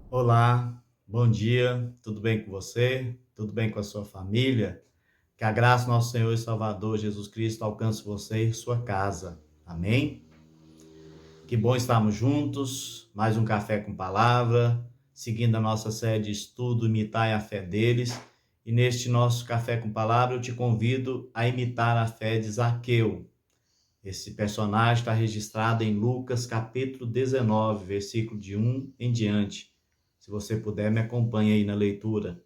Olá, bom dia, tudo bem com você? Tudo bem com a sua família? Que a graça do nosso Senhor e Salvador Jesus Cristo alcance você e sua casa. Amém? Que bom estarmos juntos, mais um café com palavra, seguindo a nossa série de estudo Imitai a Fé deles. E neste nosso café com palavra eu te convido a imitar a fé de Zaqueu. Esse personagem está registrado em Lucas capítulo 19, versículo de 1 em diante. Se você puder, me acompanhe aí na leitura.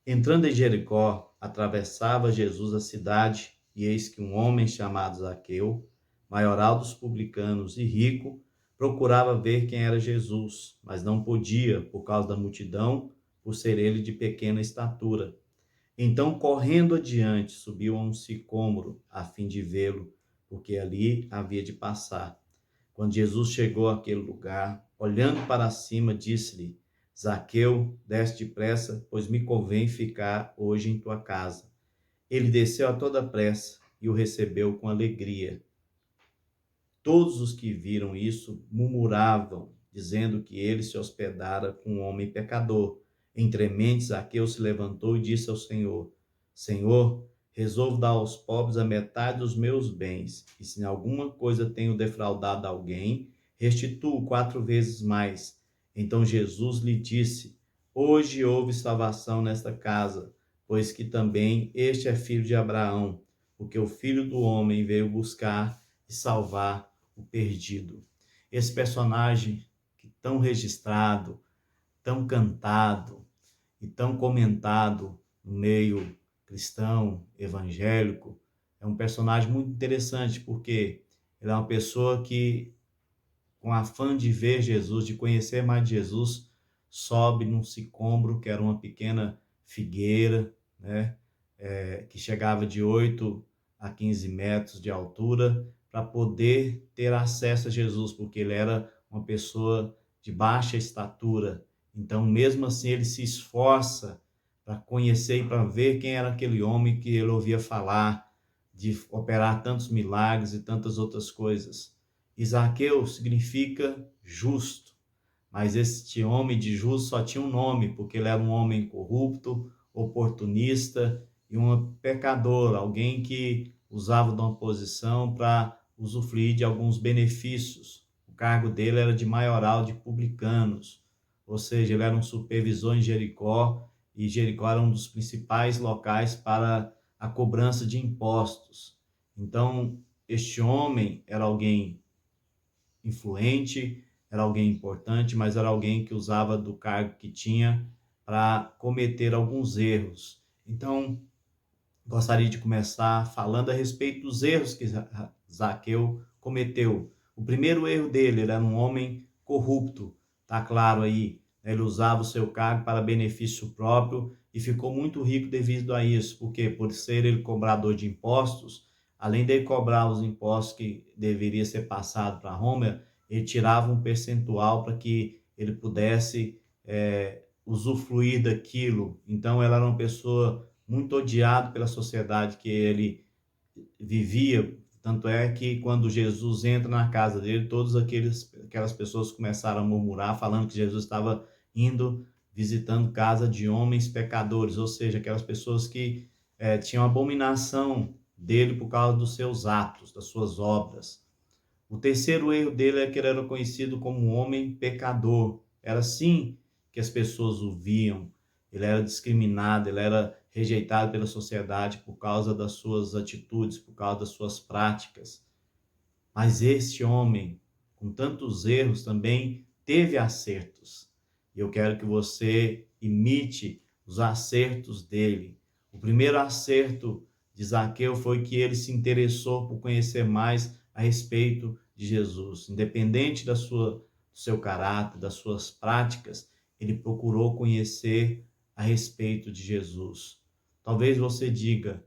Entrando em Jericó, atravessava Jesus a cidade, e eis que um homem chamado Zaqueu, maioral dos publicanos e rico, procurava ver quem era Jesus, mas não podia, por causa da multidão, por ser ele de pequena estatura. Então, correndo adiante, subiu a um sicômoro, a fim de vê-lo, porque ali havia de passar. Quando Jesus chegou àquele lugar, olhando para cima, disse-lhe: Zaqueu, desce depressa, pois me convém ficar hoje em tua casa. Ele desceu a toda pressa e o recebeu com alegria. Todos os que viram isso murmuravam, dizendo que ele se hospedara com um homem pecador. Entre mentes, Zaqueu se levantou e disse ao Senhor: Senhor, resolvo dar aos pobres a metade dos meus bens, e se em alguma coisa tenho defraudado alguém, restituo 4 vezes mais. Então Jesus lhe disse: Hoje houve salvação nesta casa, pois que também este é filho de Abraão, porque o Filho do Homem veio buscar e salvar o perdido. Esse personagem que tão registrado, tão cantado e tão comentado no meio cristão, evangélico, é um personagem muito interessante porque ele é uma pessoa que, com afã de ver Jesus, de conhecer mais de Jesus, sobe num sicômoro, que era uma pequena figueira, né? Que chegava de 8 a 15 metros de altura, para poder ter acesso a Jesus, porque ele era uma pessoa de baixa estatura. Então, mesmo assim, ele se esforça para conhecer e para ver quem era aquele homem que ele ouvia falar, de operar tantos milagres e tantas outras coisas. Zaqueu significa justo, mas este homem de justo só tinha um nome, porque ele era um homem corrupto, oportunista e um pecador, alguém que usava de uma posição para usufruir de alguns benefícios. O cargo dele era de maioral de publicanos, ou seja, ele era um supervisor em Jericó, e Jericó era um dos principais locais para a cobrança de impostos. Então, este homem era alguém influente, era alguém importante, mas era alguém que usava do cargo que tinha para cometer alguns erros. Então, gostaria de começar falando a respeito dos erros que Zaqueu cometeu. O primeiro erro dele, ele era um homem corrupto, tá claro aí. Ele usava o seu cargo para benefício próprio e ficou muito rico devido a isso, porque por ser ele cobrador de impostos, além de cobrar os impostos que deveria ser passado para Roma, ele tirava um percentual para que ele pudesse usufruir daquilo. Então, ela era uma pessoa muito odiado pela sociedade que ele vivia. Tanto é que quando Jesus entra na casa dele, aquelas pessoas começaram a murmurar, falando que Jesus estava indo visitando casa de homens pecadores, ou seja, aquelas pessoas que tinham abominação dele por causa dos seus atos, das suas obras. O terceiro erro dele é que ele era conhecido como um homem pecador. Era assim que as pessoas o viam. Ele era discriminado, ele era rejeitado pela sociedade por causa das suas atitudes, por causa das suas práticas. Mas este homem, com tantos erros, também teve acertos. E eu quero que você imite os acertos dele. O primeiro acerto de Zaqueu foi que ele se interessou por conhecer mais a respeito de Jesus. Independente do seu caráter, das suas práticas, ele procurou conhecer a respeito de Jesus. Talvez você diga: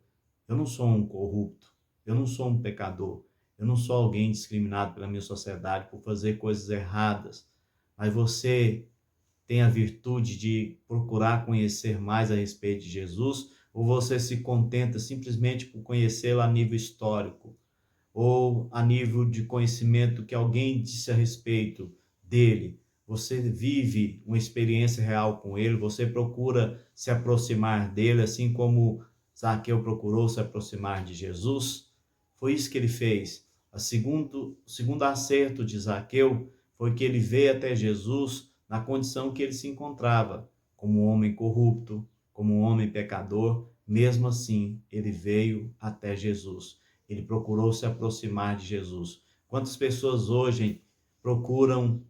eu não sou um corrupto, eu não sou um pecador, eu não sou alguém discriminado pela minha sociedade por fazer coisas erradas, mas você tem a virtude de procurar conhecer mais a respeito de Jesus, ou você se contenta simplesmente por conhecê-lo a nível histórico, ou a nível de conhecimento que alguém disse a respeito dele? você vive uma experiência real com ele, você procura se aproximar dele, assim como Zaqueu procurou se aproximar de Jesus? Foi isso que ele fez. O segundo acerto de Zaqueu foi que ele veio até Jesus na condição que ele se encontrava, como um homem corrupto, como um homem pecador. Mesmo assim, ele veio até Jesus. Ele procurou se aproximar de Jesus. Quantas pessoas hoje procuram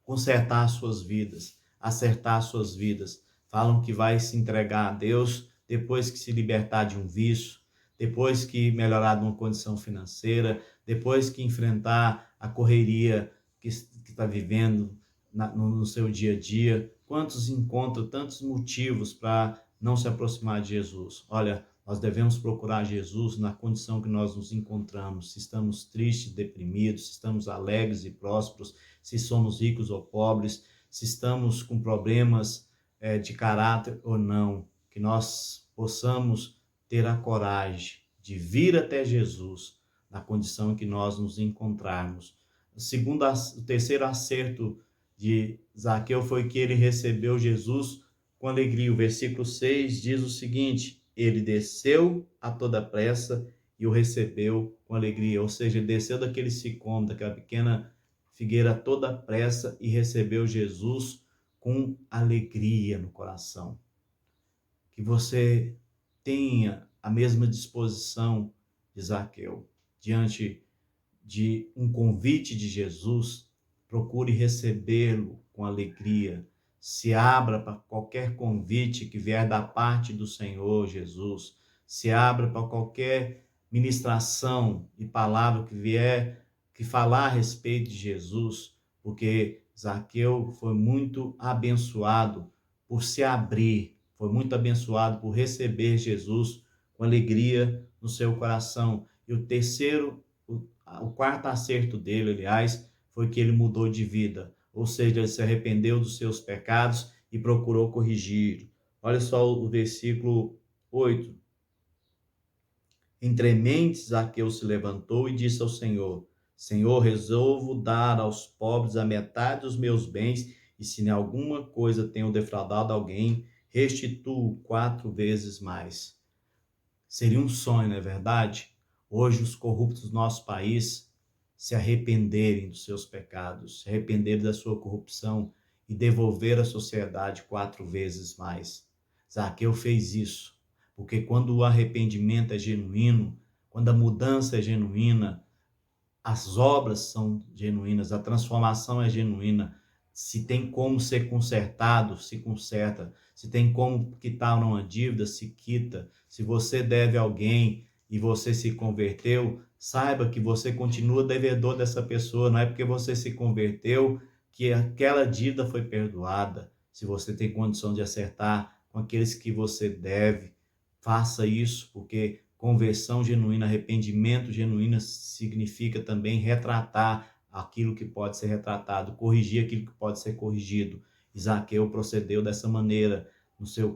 consertar suas vidas, acertar suas vidas, falam que vai se entregar a Deus depois que se libertar de um vício, depois que melhorar de uma condição financeira, depois que enfrentar a correria que está vivendo no seu dia a dia. Quantos encontram tantos motivos para não se aproximar de Jesus? Olha, nós devemos procurar Jesus na condição que nós nos encontramos. Se estamos tristes, deprimidos, se estamos alegres e prósperos, se somos ricos ou pobres, se estamos com problemas de caráter ou não, que nós possamos ter a coragem de vir até Jesus na condição em que nós nos encontrarmos. O terceiro acerto de Zaqueu foi que ele recebeu Jesus com alegria. O versículo 6 diz o seguinte: ele desceu a toda pressa e o recebeu com alegria. Ou seja, ele desceu daquele sicômoro, daquela pequena figueira a toda pressa e recebeu Jesus com alegria no coração. Que você tenha a mesma disposição de Zaqueu diante de um convite de Jesus. Procure recebê-lo com alegria. Se abra para qualquer convite que vier da parte do Senhor Jesus. Se abra para qualquer ministração e palavra que vier, que falar a respeito de Jesus, porque Zaqueu foi muito abençoado por se abrir, foi muito abençoado por receber Jesus com alegria no seu coração. E o quarto acerto dele, aliás, foi que ele mudou de vida, ou seja, ele se arrependeu dos seus pecados e procurou corrigir. Olha só o versículo 8. Entre mentes, Zaqueu se levantou e disse ao Senhor: Senhor, resolvo dar aos pobres a metade dos meus bens, e se em alguma coisa tenho defraudado alguém, restituo 4 vezes mais. Seria um sonho, não é verdade? Hoje os corruptos do nosso país se arrependerem dos seus pecados, se arrependerem da sua corrupção e devolver à sociedade 4 vezes mais. Zaqueu fez isso, porque quando o arrependimento é genuíno, quando a mudança é genuína, as obras são genuínas, a transformação é genuína. Se tem como ser consertado, se conserta. Se tem como quitar uma dívida, se quita. Se você deve a alguém e você se converteu, saiba que você continua devedor dessa pessoa. Não é porque você se converteu que aquela dívida foi perdoada. Se você tem condição de acertar com aqueles que você deve, faça isso, porque conversão genuína, arrependimento genuíno significa também retratar aquilo que pode ser retratado, corrigir aquilo que pode ser corrigido. Zaqueu procedeu dessa maneira. No sua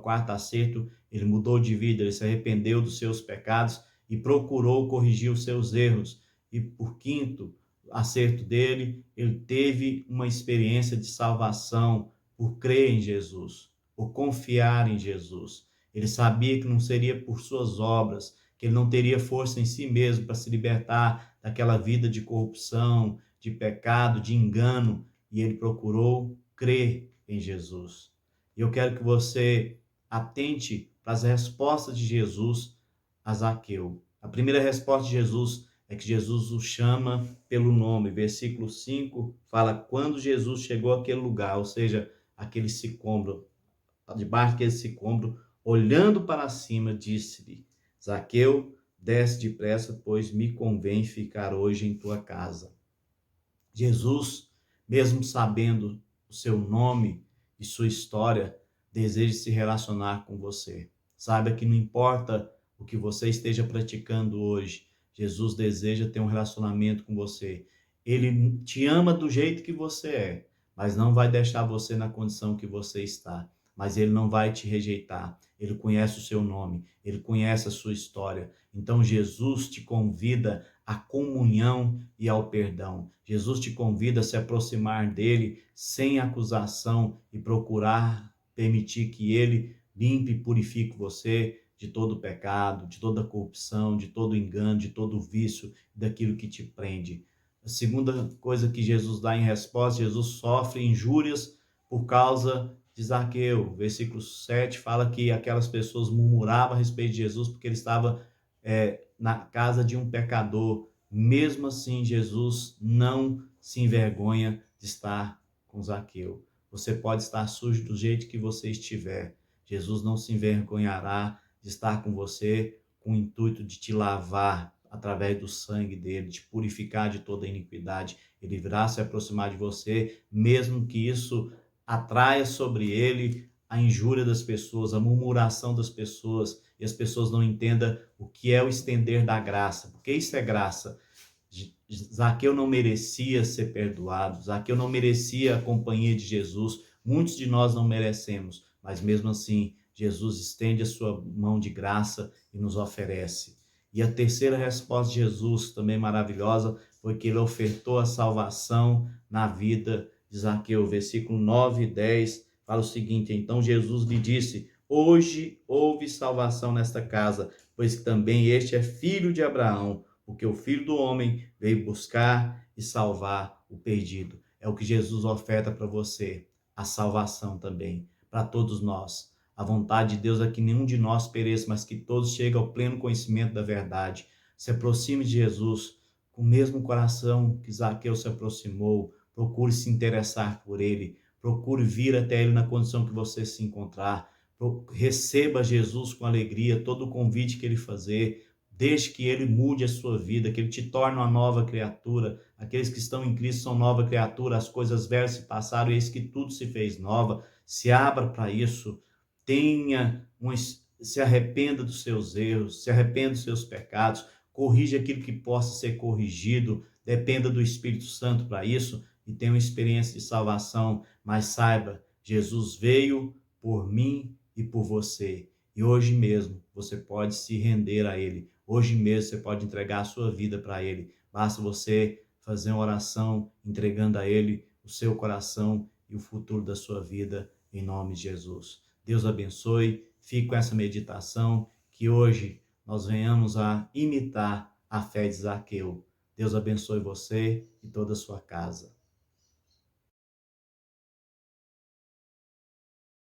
quarta acerto, ele mudou de vida, ele se arrependeu dos seus pecados e procurou corrigir os seus erros. E por quinto acerto dele, ele teve uma experiência de salvação por crer em Jesus, por confiar em Jesus. Ele sabia que não seria por suas obras, que ele não teria força em si mesmo para se libertar daquela vida de corrupção, de pecado, de engano, e ele procurou crer em Jesus. E eu quero que você atente para as respostas de Jesus a Zaqueu. A primeira resposta de Jesus é que Jesus o chama pelo nome. Versículo 5 fala: quando Jesus chegou àquele lugar, ou seja, aquele sicômoro, debaixo daquele sicômoro, olhando para cima, disse-lhe: Zaqueu, desce depressa, pois me convém ficar hoje em tua casa. Jesus, mesmo sabendo o seu nome e sua história, deseja se relacionar com você. Saiba que não importa o que você esteja praticando hoje, Jesus deseja ter um relacionamento com você. Ele te ama do jeito que você é, mas não vai deixar você na condição que você está. Mas ele não vai te rejeitar. Ele conhece o seu nome, ele conhece a sua história. Então Jesus te convida à comunhão e ao perdão. Jesus te convida a se aproximar dele sem acusação e procurar permitir que ele limpe e purifique você de todo pecado, de toda corrupção, de todo engano, de todo vício, daquilo que te prende. A segunda coisa que Jesus dá em resposta, Jesus sofre injúrias por causa de Zaqueu. Versículo 7 fala que aquelas pessoas murmuravam a respeito de Jesus porque ele estava na casa de um pecador. Mesmo assim, Jesus não se envergonha de estar com Zaqueu. Você pode estar sujo do jeito que você estiver. Jesus não se envergonhará de estar com você com o intuito de te lavar através do sangue dele, te purificar de toda iniquidade. Ele virá se aproximar de você, mesmo que isso atraia sobre ele a injúria das pessoas, a murmuração das pessoas, e as pessoas não entendam o que é o estender da graça, porque isso é graça. Zaqueu não merecia ser perdoado, Zaqueu não merecia a companhia de Jesus, muitos de nós não merecemos, mas mesmo assim, Jesus estende a sua mão de graça e nos oferece. E a terceira resposta de Jesus, também maravilhosa, foi que ele ofertou a salvação na vida de Zaqueu. Versículo 9 e 10 fala o seguinte: então Jesus lhe disse: hoje houve salvação nesta casa, pois também este é filho de Abraão, porque o Filho do Homem veio buscar e salvar o perdido. É o que Jesus oferta para você, a salvação também, para todos nós. A vontade de Deus é que nenhum de nós pereça, mas que todos cheguem ao pleno conhecimento da verdade. Se aproxime de Jesus com o mesmo coração que Zaqueu se aproximou. Procure se interessar por ele. Procure vir até ele na condição que você se encontrar. Receba Jesus com alegria, todo o convite que ele fazer. Deixe que ele mude a sua vida, que ele te torne uma nova criatura. Aqueles que estão em Cristo são nova criatura. As coisas velhas se passaram, eis que tudo se fez nova. Se abra para isso. Se arrependa dos seus erros, se arrependa dos seus pecados, corrija aquilo que possa ser corrigido, dependa do Espírito Santo para isso e tenha uma experiência de salvação, mas saiba, Jesus veio por mim e por você. E hoje mesmo você pode se render a ele. Hoje mesmo você pode entregar a sua vida para ele. Basta você fazer uma oração entregando a ele o seu coração e o futuro da sua vida em nome de Jesus. Deus abençoe, fique com essa meditação, que hoje nós venhamos a imitar a fé de Zaqueu. Deus abençoe você e toda a sua casa.